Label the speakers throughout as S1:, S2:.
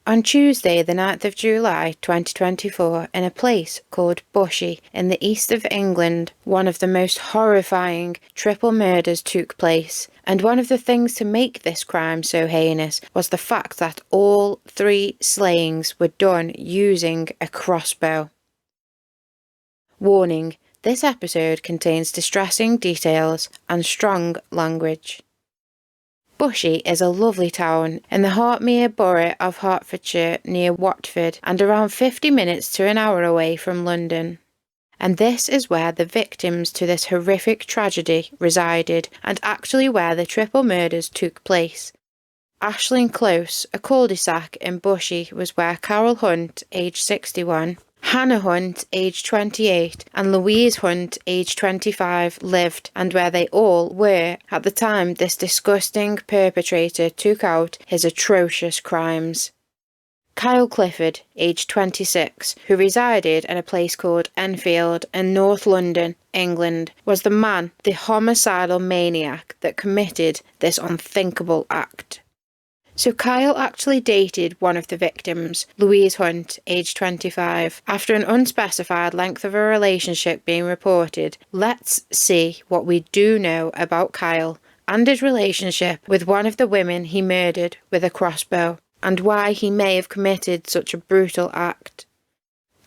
S1: On Tuesday, the 9th of July 2024, in a place called Bushey in the east of England, one of the most horrifying triple murders took place. And one of the things to make this crime so heinous was the fact that all 3 slayings were done using a crossbow. Warning: this episode contains distressing details and strong language. Bushey is a lovely town in the Hertfordshire borough of Hertfordshire near Watford and around 50 minutes to an hour away from London. And this is where the victims to this horrific tragedy resided and actually where the triple murders took place. Ashling Close, a cul-de-sac in Bushey, was where Carol Hunt, aged 61, Hannah Hunt, aged 28, and Louise Hunt, aged 25, lived, and where they all were at the time this disgusting perpetrator took out his atrocious crimes. Kyle Clifford, aged 26, who resided in a place called Enfield in North London, England, was the man, the homicidal maniac that committed this unthinkable act. So Kyle actually dated one of the victims, Louise Hunt, aged 25. After an unspecified length of a relationship being reported, let's see what we do know about Kyle and his relationship with one of the women he murdered with a crossbow, and why he may have committed such a brutal act.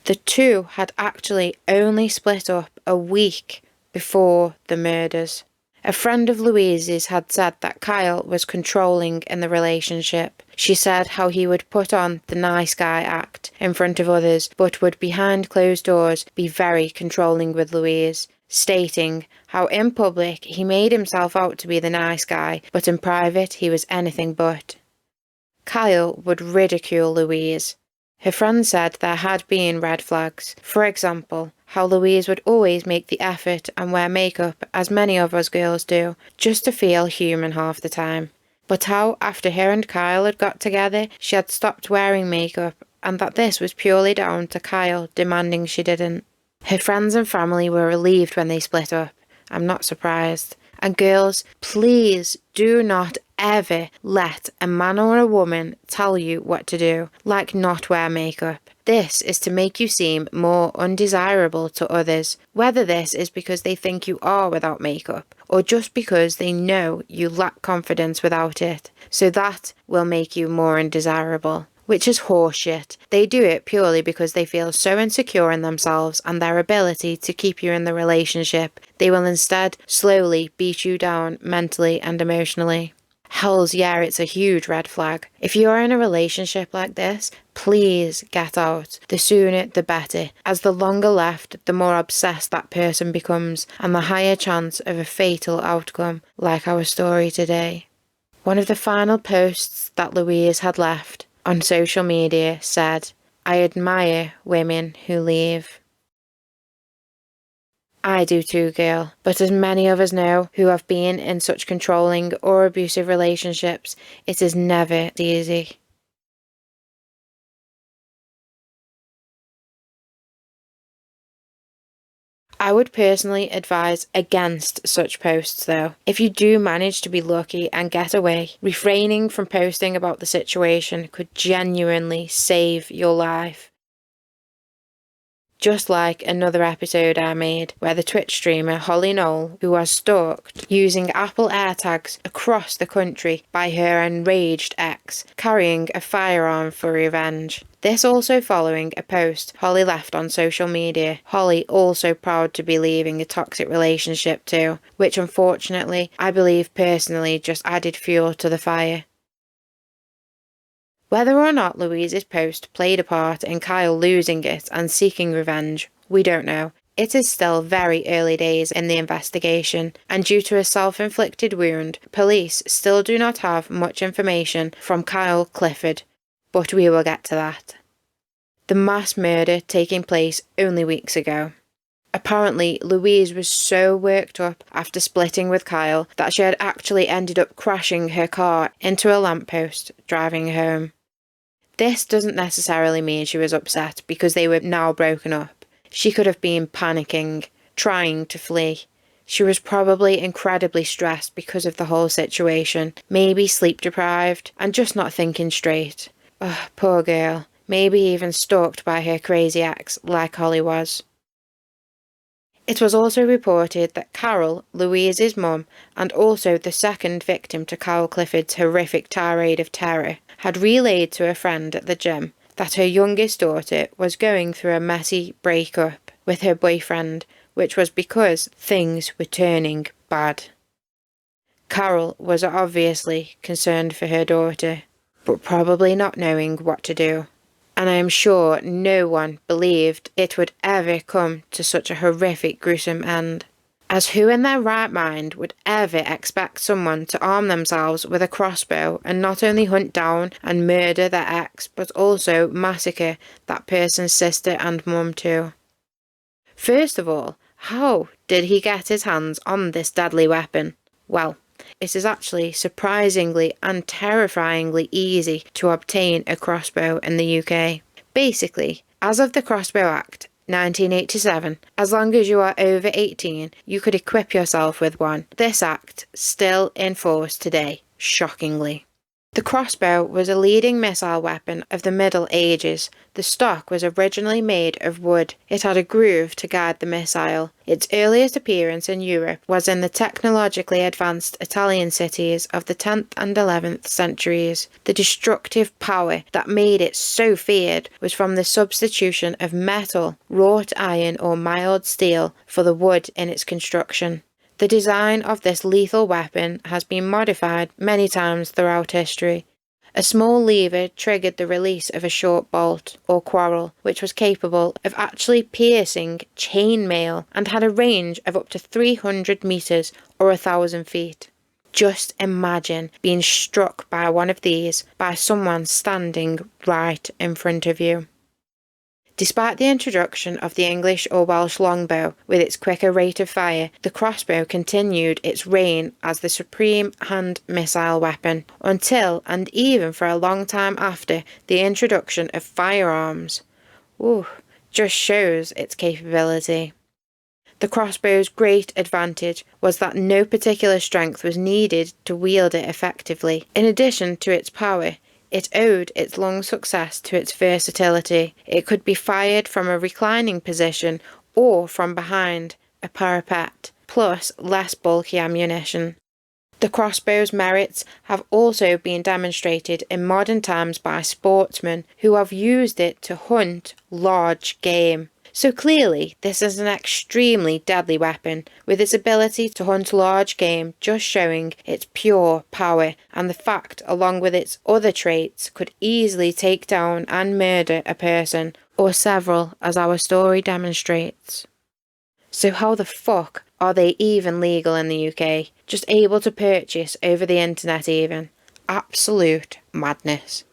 S1: The two had actually only split up a week before the murders. A friend of Louise's had said that Kyle was controlling in the relationship. She said how he would put on the nice guy act in front of others, but would behind closed doors be very controlling with Louise, stating how in public he made himself out to be the nice guy, but in private he was anything but. Kyle would ridicule Louise. Her friend said there had been red flags. For example, how Louise would always make the effort and wear makeup, as many of us girls do, just to feel human half the time. But how, after her and Kyle had got together, she had stopped wearing makeup, and that this was purely down to Kyle demanding she didn't. Her friends and family were relieved when they split up. I'm not surprised. And girls, please do not ever let a man or a woman tell you what to do, like not wear makeup. This is to make you seem more undesirable to others, whether this is because they think you are without makeup, or just because they know you lack confidence without it, so that will make you more undesirable. Which is horseshit. They do it purely because they feel so insecure in themselves and their ability to keep you in the relationship. They will instead slowly beat you down mentally and emotionally. Hells yeah, it's a huge red flag. If you are in a relationship like this, please get out. The sooner the better, as the longer left, the more obsessed that person becomes, and the higher chance of a fatal outcome, like our story today. One of the final posts that Louise had left on social media said, "I admire women who leave." I do too, girl, but as many of us know who have been in such controlling or abusive relationships, it is never easy. I would personally advise against such posts though. If you do manage to be lucky and get away, refraining from posting about the situation could genuinely save your life. Just like another episode I made where the Twitch streamer Holly Knoll, who was stalked using Apple AirTags across the country by her enraged ex, carrying a firearm for revenge. This also following a post Holly left on social media. Holly also proud to be leaving a toxic relationship too, which unfortunately I believe personally just added fuel to the fire. Whether or not Louise's post played a part in Kyle losing it and seeking revenge, we don't know. It is still very early days in the investigation, and due to a self-inflicted wound, police still do not have much information from Kyle Clifford, but we will get to that. The mass murder taking place only weeks ago. Apparently, Louise was so worked up after splitting with Kyle that she had actually ended up crashing her car into a lamppost driving home. This doesn't necessarily mean she was upset because they were now broken up. She could have been panicking, trying to flee. She was probably incredibly stressed because of the whole situation, maybe sleep deprived, and just not thinking straight. Oh, poor girl. Maybe even stalked by her crazy ex, like Holly was. It was also reported that Carol, Louise's mum, and also the second victim to Carol Clifford's horrific tirade of terror, had relayed to a friend at the gym that her youngest daughter was going through a messy breakup with her boyfriend, which was because things were turning bad. Carol was obviously concerned for her daughter, but probably not knowing what to do. And I am sure no one believed it would ever come to such a horrific, gruesome end. As who in their right mind would ever expect someone to arm themselves with a crossbow and not only hunt down and murder their ex, but also massacre that person's sister and mum too? First of all, how did he get his hands on this deadly weapon? Well, it is actually surprisingly and terrifyingly easy to obtain a crossbow in the UK. Basically, as of the Crossbow Act 1987, as long as you are over 18, you could equip yourself with one. This act still in force today, shockingly. The crossbow was a leading missile weapon of the Middle Ages. The stock was originally made of wood. It had a groove to guide the missile. Its earliest appearance in Europe was in the technologically advanced Italian cities of the 10th and 11th centuries. The destructive power that made it so feared was from the substitution of metal, wrought iron or mild steel for the wood in its construction. The design of this lethal weapon has been modified many times throughout history. A small lever triggered the release of a short bolt, or quarrel, which was capable of actually piercing chain mail and had a range of up to 300 metres or 1,000 feet. Just imagine being struck by one of these by someone standing right in front of you. Despite the introduction of the English or Welsh longbow with its quicker rate of fire, the crossbow continued its reign as the supreme hand missile weapon until and even for a long time after the introduction of firearms. Just shows its capability. The crossbow's great advantage was that no particular strength was needed to wield it effectively. In addition to its power, it owed its long success to its versatility. It could be fired from a reclining position or from behind a parapet, plus less bulky ammunition. The crossbow's merits have also been demonstrated in modern times by sportsmen who have used it to hunt large game. So clearly, this is an extremely deadly weapon, with its ability to hunt large game just showing its pure power, and the fact, along with its other traits, could easily take down and murder a person, or several, as our story demonstrates. So how the fuck are they even legal in the UK? Just able to purchase over the internet even? Absolute madness.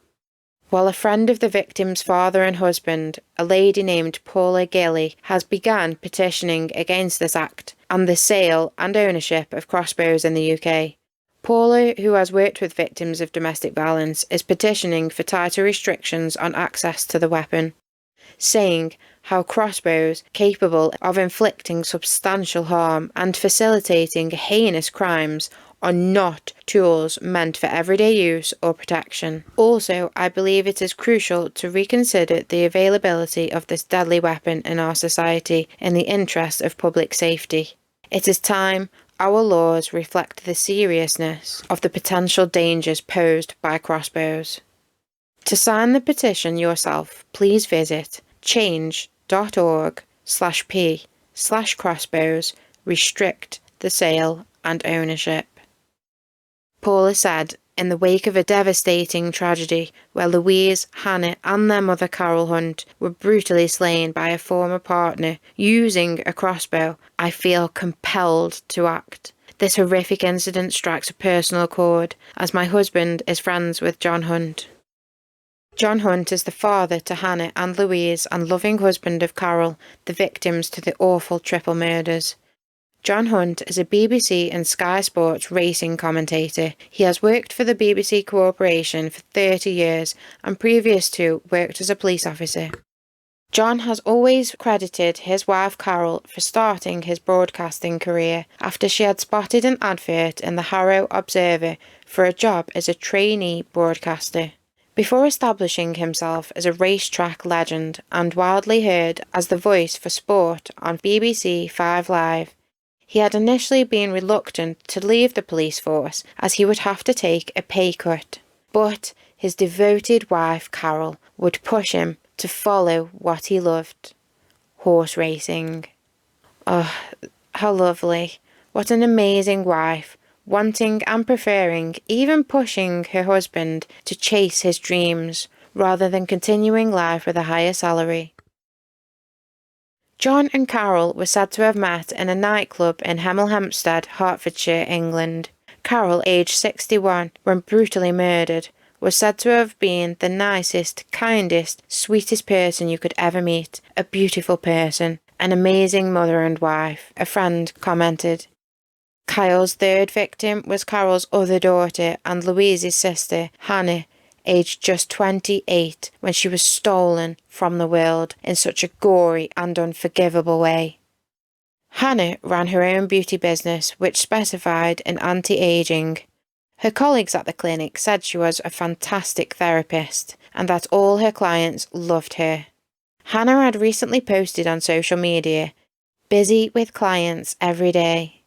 S1: While a friend of the victim's father and husband, a lady named Paula Gilly, has begun petitioning against this act and the sale and ownership of crossbows in the UK. Paula, who has worked with victims of domestic violence, is petitioning for tighter restrictions on access to the weapon, saying how crossbows capable of inflicting substantial harm and facilitating heinous crimes are not tools meant for everyday use or protection. Also, I believe it is crucial to reconsider the availability of this deadly weapon in our society in the interest of public safety. It is time our laws reflect the seriousness of the potential dangers posed by crossbows. To sign the petition yourself, please visit change.org/p/crossbows restrict the sale and ownership. Paula said, in the wake of a devastating tragedy where Louise, Hannah and their mother Carol Hunt were brutally slain by a former partner using a crossbow, I feel compelled to act. This horrific incident strikes a personal chord, as my husband is friends with John Hunt. John Hunt is the father to Hannah and Louise and loving husband of Carol, the victims to the awful triple murders. John Hunt is a BBC and Sky Sports racing commentator. He has worked for the BBC Corporation for 30 years and previous to worked as a police officer. John has always credited his wife Carol for starting his broadcasting career after she had spotted an advert in the Harrow Observer for a job as a trainee broadcaster. Before establishing himself as a racetrack legend and widely heard as the voice for sport on BBC 5 Live, he had initially been reluctant to leave the police force as he would have to take a pay cut. But his devoted wife Carol would push him to follow what he loved: horse racing. Oh, how lovely. What an amazing wife, wanting and preferring, even pushing her husband to chase his dreams, rather than continuing life with a higher salary. John and Carol were said to have met in a nightclub in Hemel Hempstead, Hertfordshire, England. Carol, aged 61, when brutally murdered, was said to have been the nicest, kindest, sweetest person you could ever meet, a beautiful person, an amazing mother and wife, a friend commented. Kyle's third victim was Carol's other daughter and Louise's sister, Hannah, aged just 28, when she was stolen from the world in such a gory and unforgivable way. Hannah ran her own beauty business, which specified in anti-aging. Her colleagues at the clinic said she was a fantastic therapist and that all her clients loved her. Hannah had recently posted on social media, "Busy with clients every day."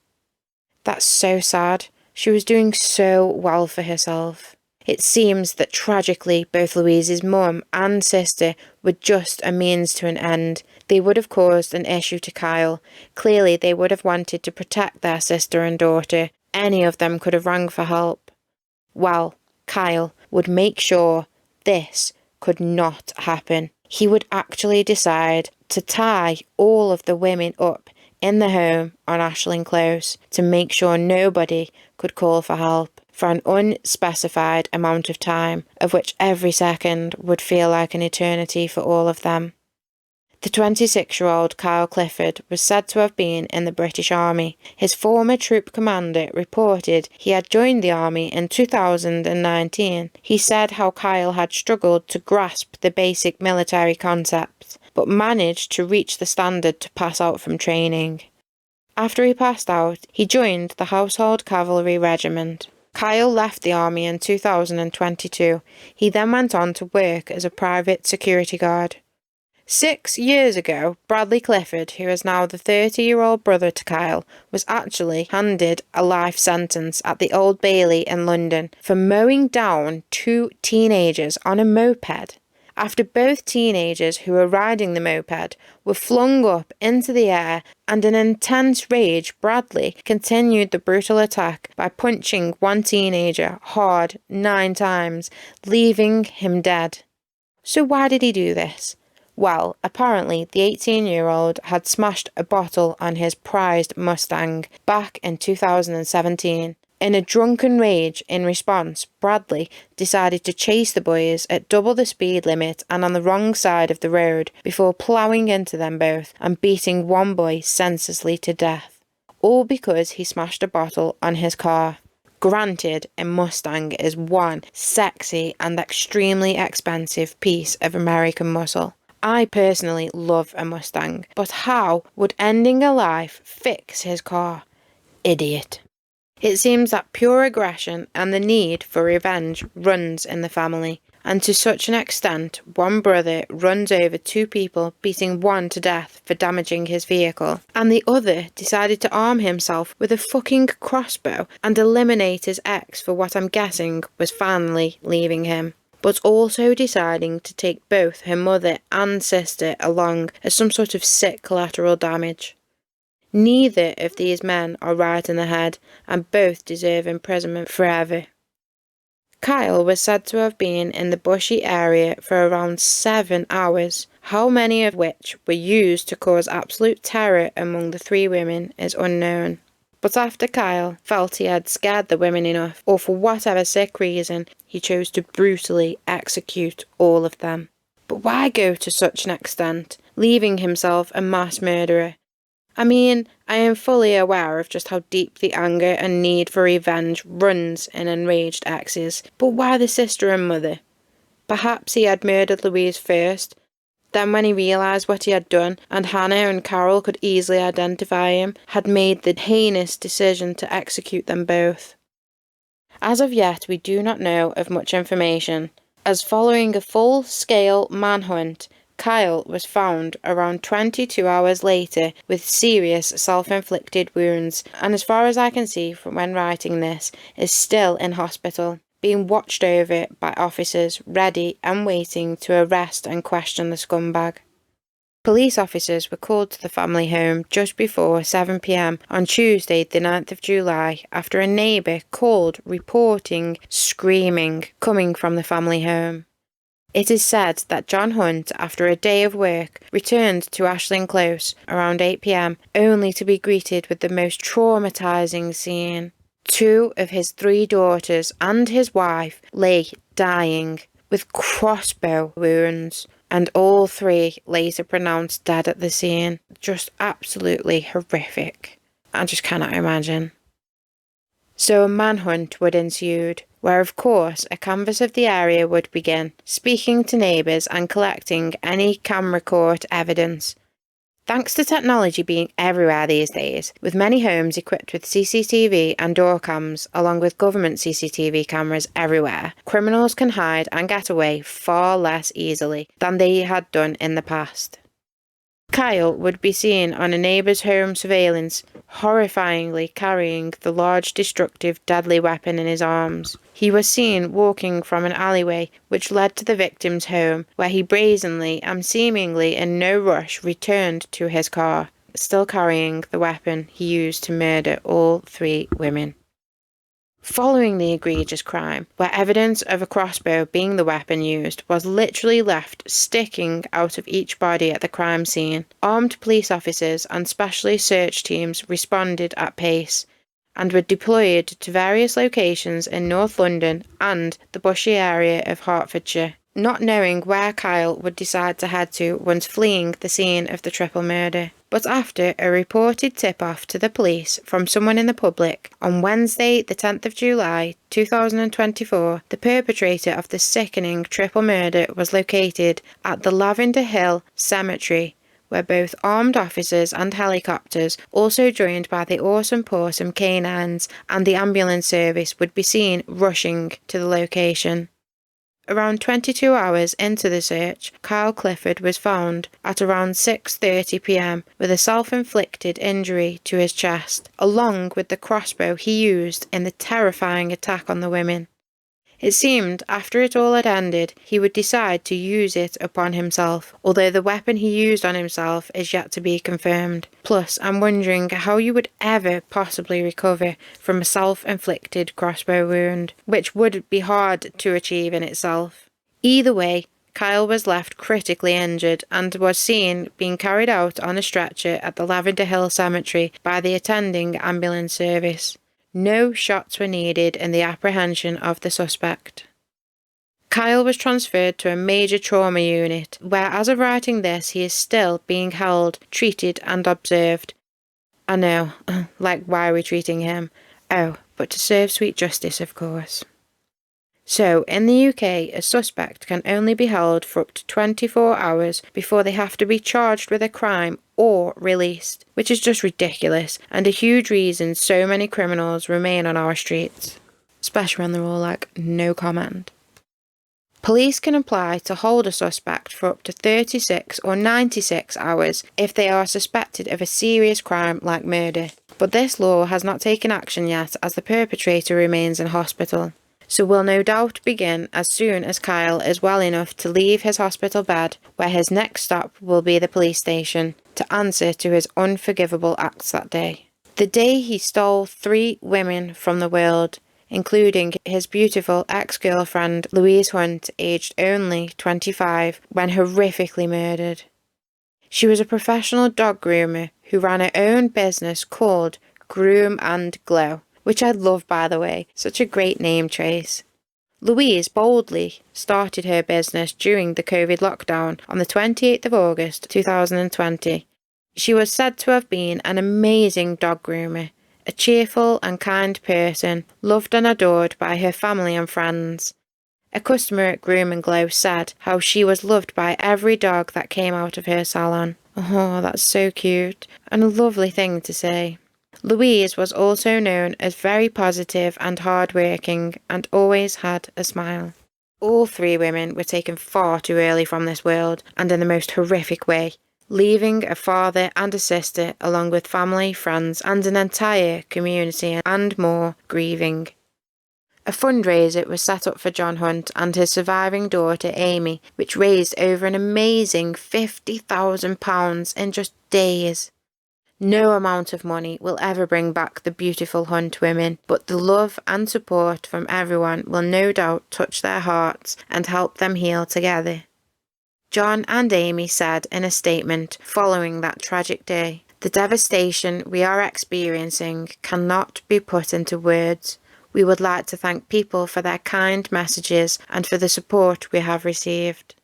S1: That's so sad. She was doing so well for herself. It seems that tragically both Louise's mum and sister were just a means to an end. They would have caused an issue to Kyle. Clearly they would have wanted to protect their sister and daughter. Any of them could have rang for help. Well, Kyle would make sure this could not happen. He would actually decide to tie all of the women up in the home on Ashling Close to make sure nobody could call for help for an unspecified amount of time, of which every second would feel like an eternity for all of them. The 26-year-old Kyle Clifford was said to have been in the British Army. His former troop commander reported he had joined the army in 2019. He said how Kyle had struggled to grasp the basic military concepts, but managed to reach the standard to pass out from training. After he passed out, he joined the Household Cavalry Regiment. Kyle left the army in 2022. He then went on to work as a private security guard. 6 years ago, Bradley Clifford, who is now the 30-year-old brother to Kyle, was actually handed a life sentence at the Old Bailey in London for mowing down 2 teenagers on a moped. After both teenagers who were riding the moped were flung up into the air and in intense rage, Bradley continued the brutal attack by punching one teenager hard 9 times, leaving him dead. So why did he do this? Well, apparently the 18-year-old had smashed a bottle on his prized Mustang back in 2017. In a drunken rage in response, Bradley decided to chase the boys at double the speed limit and on the wrong side of the road before ploughing into them both and beating one boy senselessly to death. All because he smashed a bottle on his car. Granted, a Mustang is one sexy and extremely expensive piece of American muscle. I personally love a Mustang, but how would ending a life fix his car? Idiot. It seems that pure aggression and the need for revenge runs in the family, and to such an extent, one brother runs over 2 people, beating one to death for damaging his vehicle, and the other decided to arm himself with a fucking crossbow and eliminate his ex for what I'm guessing was finally leaving him, but also deciding to take both her mother and sister along as some sort of sick collateral damage. Neither of these men are right in the head, and both deserve imprisonment forever. Kyle was said to have been in the Bushey area for around 7 hours, how many of which were used to cause absolute terror among the 3 women is unknown. But after Kyle felt he had scared the women enough, or for whatever sick reason, he chose to brutally execute all of them. But why go to such an extent, leaving himself a mass murderer? I mean, I am fully aware of just how deep the anger and need for revenge runs in enraged exes, but why the sister and mother? Perhaps he had murdered Louise first, then when he realised what he had done, and Hannah and Carol could easily identify him, had made the heinous decision to execute them both. As of yet, we do not know of much information. as following a full-scale manhunt, Kyle was found around 22 hours later with serious self-inflicted wounds, and as far as I can see from when writing this, is still in hospital, being watched over by officers ready and waiting to arrest and question the scumbag. Police officers were called to the family home just before 7 p.m. on Tuesday the 9th of July after a neighbour called reporting screaming coming from the family home. It is said that John Hunt, after a day of work, returned to Ashling Close around 8 p.m, only to be greeted with the most traumatising scene. 2 of his 3 daughters and his wife lay dying with crossbow wounds, and all 3 later pronounced dead at the scene. Just absolutely horrific. I just cannot imagine. So a manhunt would ensue, where of course a canvass of the area would begin, speaking to neighbours and collecting any camera caught evidence. Thanks to technology being everywhere these days, with many homes equipped with CCTV and door cams, along with government CCTV cameras everywhere, criminals can hide and get away far less easily than they had done in the past. Kyle would be seen on a neighbour's home surveillance, horrifyingly carrying the large, destructive, deadly weapon in his arms. He was seen walking from an alleyway which led to the victim's home, where he brazenly and seemingly in no rush returned to his car, still carrying the weapon he used to murder all 3 women. Following the egregious crime, where evidence of a crossbow being the weapon used was literally left sticking out of each body at the crime scene, armed police officers and specialist search teams responded at pace and were deployed to various locations in North London and the Bushey area of Hertfordshire, not knowing where Kyle would decide to head to once fleeing the scene of the triple murder. But after a reported tip-off to the police from someone in the public, on Wednesday the 10th of July 2024, the perpetrator of the sickening triple murder was located at the Lavender Hill Cemetery, where both armed officers and helicopters, also joined by the awesome Possum canines and the ambulance service, would be seen rushing to the location. Around 22 hours into the search, Kyle Clifford was found at around 6:30 p.m. with a self-inflicted injury to his chest, along with the crossbow he used in the terrifying attack on the women. It seemed, after it all had ended, he would decide to use it upon himself, although the weapon he used on himself is yet to be confirmed. Plus, I'm wondering how you would ever possibly recover from a self-inflicted crossbow wound, which would be hard to achieve in itself. Either way, Kyle was left critically injured and was seen being carried out on a stretcher at the Lavender Hill Cemetery by the attending ambulance service. No shots were needed in the apprehension of the suspect. Kyle was transferred to a major trauma unit, where as of writing this he is still being held, treated and observed. I know, like why are we treating him? Oh, but to serve sweet justice, of course. So, in the UK, a suspect can only be held for up to 24 hours before they have to be charged with a crime or released, which is just ridiculous and a huge reason so many criminals remain on our streets, especially when they're all like, no comment. Police can apply to hold a suspect for up to 36 or 96 hours if they are suspected of a serious crime like murder, but this law has not taken action yet as the perpetrator remains in hospital. So will no doubt begin as soon as Kyle is well enough to leave his hospital bed, where his next stop will be the police station, to answer to his unforgivable acts that day. The day he stole 3 women from the world, including his beautiful ex-girlfriend Louise Hunt, aged only 25, when horrifically murdered. She was a professional dog groomer who ran her own business called Groom and Glow, which I love, by the way, such a great name trace. Louise boldly started her business during the COVID lockdown on the 28th of August 2020. She was said to have been an amazing dog groomer, a cheerful and kind person, loved and adored by her family and friends. A customer at Groom and Glow said how she was loved by every dog that came out of her salon. Oh, that's so cute, and a lovely thing to say. Louise was also known as very positive and hard-working and always had a smile. All three women were taken far too early from this world, and in the most horrific way, leaving a father and a sister along with family, friends and an entire community and more grieving. A fundraiser was set up for John Hunt and his surviving daughter Amy, which raised over an amazing £50,000 in just days. No amount of money will ever bring back the beautiful Hunt women, but the love and support from everyone will no doubt touch their hearts and help them heal together. John and Amy said in a statement following that tragic day, "The devastation we are experiencing cannot be put into words. We would like to thank people for their kind messages and for the support we have received."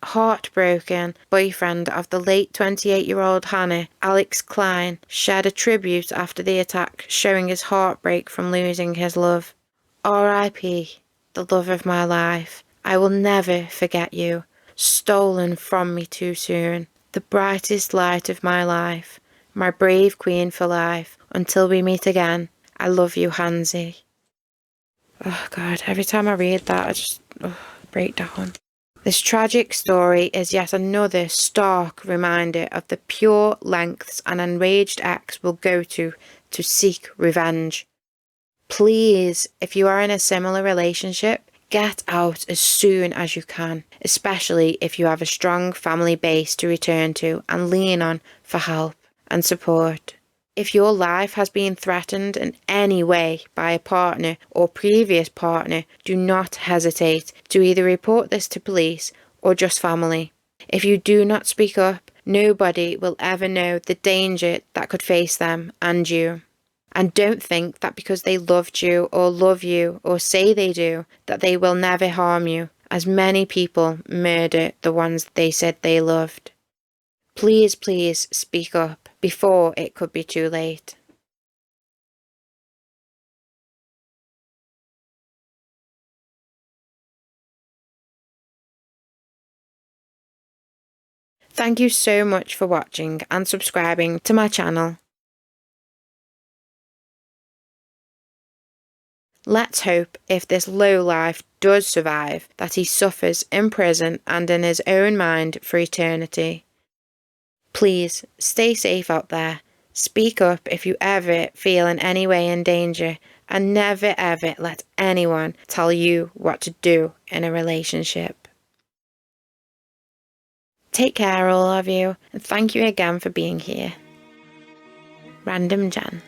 S1: Heartbroken, boyfriend of the late 28-year-old Hannah, Alex Klein, shared a tribute after the attack, showing his heartbreak from losing his love. "R.I.P., the love of my life. I will never forget you. Stolen from me too soon. The brightest light of my life. My brave queen for life. Until we meet again. I love you, Hansie." Oh God, every time I read that, I just break down. This tragic story is yet another stark reminder of the pure lengths an enraged ex will go to seek revenge. Please, if you are in a similar relationship, get out as soon as you can, especially if you have a strong family base to return to and lean on for help and support. If your life has been threatened in any way by a partner or previous partner, do not hesitate to either report this to police or just family. If you do not speak up, nobody will ever know the danger that could face them and you. And don't think that because they loved you or love you or say they do, that they will never harm you, as many people murder the ones they said they loved. Please, please speak up before it could be too late. Thank you so much for watching and subscribing to my channel. Let's hope if this lowlife does survive that he suffers in prison and in his own mind for eternity. Please stay safe out there. Speak up if you ever feel in any way in danger, and never ever let anyone tell you what to do in a relationship. Take care, all of you, and thank you again for being here. Random Jen.